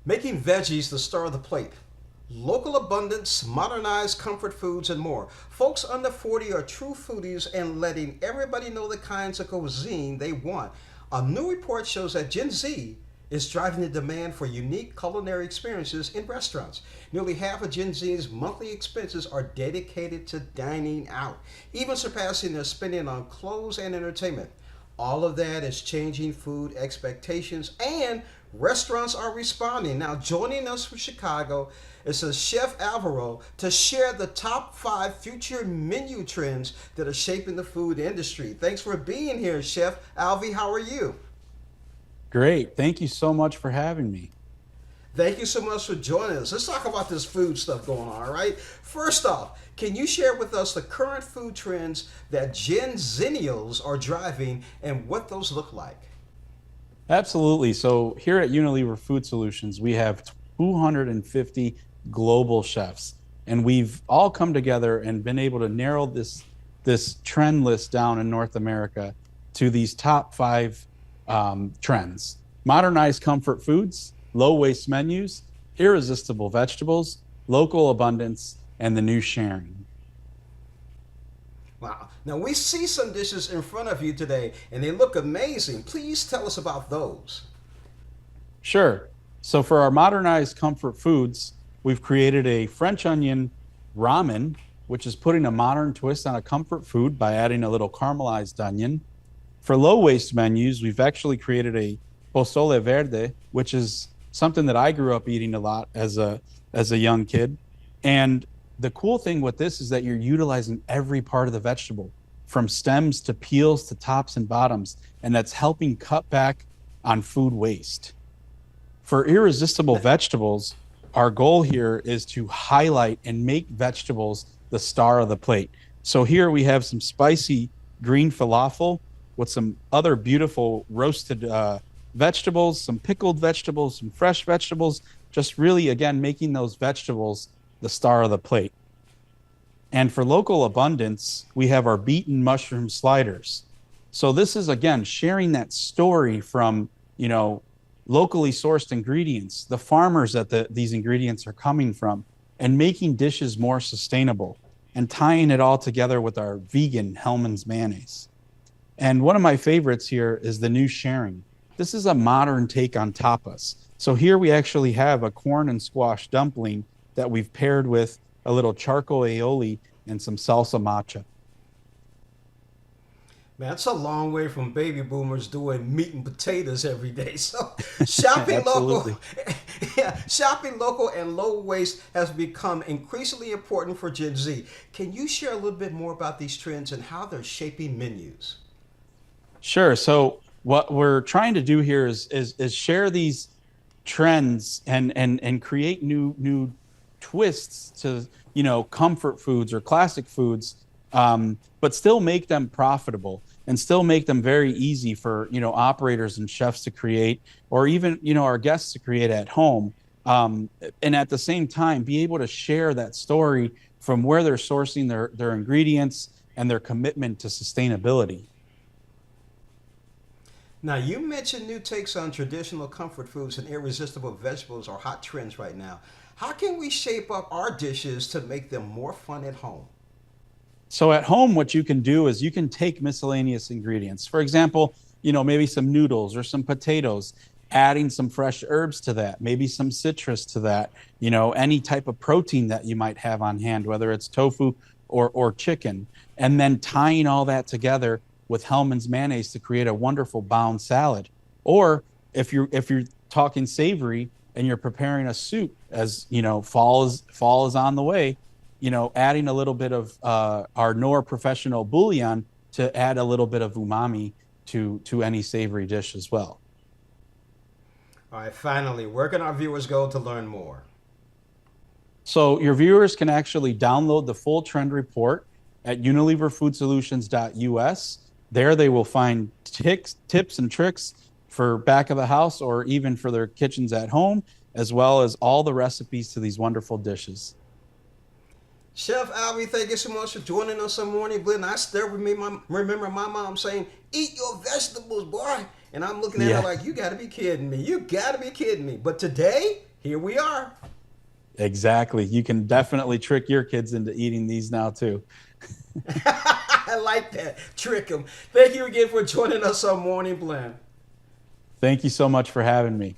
Making veggies the star of the plate. Local abundance, modernized comfort foods, and more. Folks under 40 are true foodies and letting everybody know the kinds of cuisine they want. A new report shows that Gen Z is driving the demand for unique culinary experiences in restaurants. Nearly half of Gen Z's monthly expenses are dedicated to dining out, even surpassing their spending on clothes and entertainment. All of that is changing food expectations, and restaurants are responding. Now, joining us from Chicago is a Chef Alvaro to share the top 5 future menu trends that are shaping the food industry. Thanks for being here, Chef Alvy. How are you? Great. Thank you so much for having me. Thank you so much for joining us. Let's talk about this food stuff going on, all right? First off, can you share with us the current food trends that GenZennials are driving and what those look like? Absolutely. So, here at Unilever Food Solutions, we have 250 global chefs, and we've all come together and been able to narrow this trend list down in North America to these top five trends: modernized comfort foods, low waste menus, irresistible vegetables, local abundance, and the new sharing. Wow. Now, we see some dishes in front of you today and they look amazing. Please tell us about those. Sure. So, for our modernized comfort foods, we've created a French onion ramen, which is putting a modern twist on a comfort food by adding a little caramelized onion. For low waste menus, we've actually created a pozole verde, which is something that I grew up eating a lot as a young kid. And the cool thing with this is that you're utilizing every part of the vegetable, from stems to peels to tops and bottoms, and that's helping cut back on food waste. For irresistible vegetables, our goal here is to highlight and make vegetables the star of the plate. So here we have some spicy green falafel with some other beautiful roasted vegetables, some pickled vegetables, some fresh vegetables, just really, again, making those vegetables the star of the plate. And for local abundance, we have our beaten mushroom sliders. So this is, again, sharing that story from, locally sourced ingredients, the farmers that these ingredients are coming from, and making dishes more sustainable and tying it all together with our vegan Hellman's mayonnaise. And one of my favorites here is the new sharing. This is a modern take on tapas. So here we actually have a corn and squash dumpling that we've paired with a little charcoal aioli and some salsa matcha. Man, that's a long way from baby boomers doing meat and potatoes every day. So shopping Absolutely. local, yeah, shopping local and low waste has become increasingly important for Gen Z. Can you share a little bit more about these trends and how they're shaping menus? Sure. So what we're trying to do here is share these trends and create new twists to comfort foods or classic foods, but still make them profitable and still make them very easy for operators and chefs to create, or even our guests to create at home, and at the same time be able to share that story from where they're sourcing their ingredients and their commitment to sustainability. Now, you mentioned new takes on traditional comfort foods and irresistible vegetables are hot trends right now. How can we shape up our dishes to make them more fun at home? So at home, what you can do is you can take miscellaneous ingredients. For example, maybe some noodles or some potatoes, adding some fresh herbs to that, maybe some citrus to that, any type of protein that you might have on hand, whether it's tofu or chicken, and then tying all that together with Hellman's mayonnaise to create a wonderful bound salad. Or if you're talking savory and you're preparing a soup, as fall is on the way, adding a little bit of our Nor Professional bouillon to add a little bit of umami to any savory dish as well. All right, finally, where can our viewers go to learn more? So your viewers can actually download the full trend report at unileverfoodsolutions.us. There they will find tips and tricks for back of the house or even for their kitchens at home, as well as all the recipes to these wonderful dishes. Chef Alvy, thank you so much for joining us on Morning Blend. I still remember my mom saying, "Eat your vegetables, boy." And I'm looking at her Yeah. like, "You got to be kidding me. You got to be kidding me." But today, here we are. Exactly. You can definitely trick your kids into eating these now too. I like that. Trick them. Thank you again for joining us on Morning Blend. Thank you so much for having me.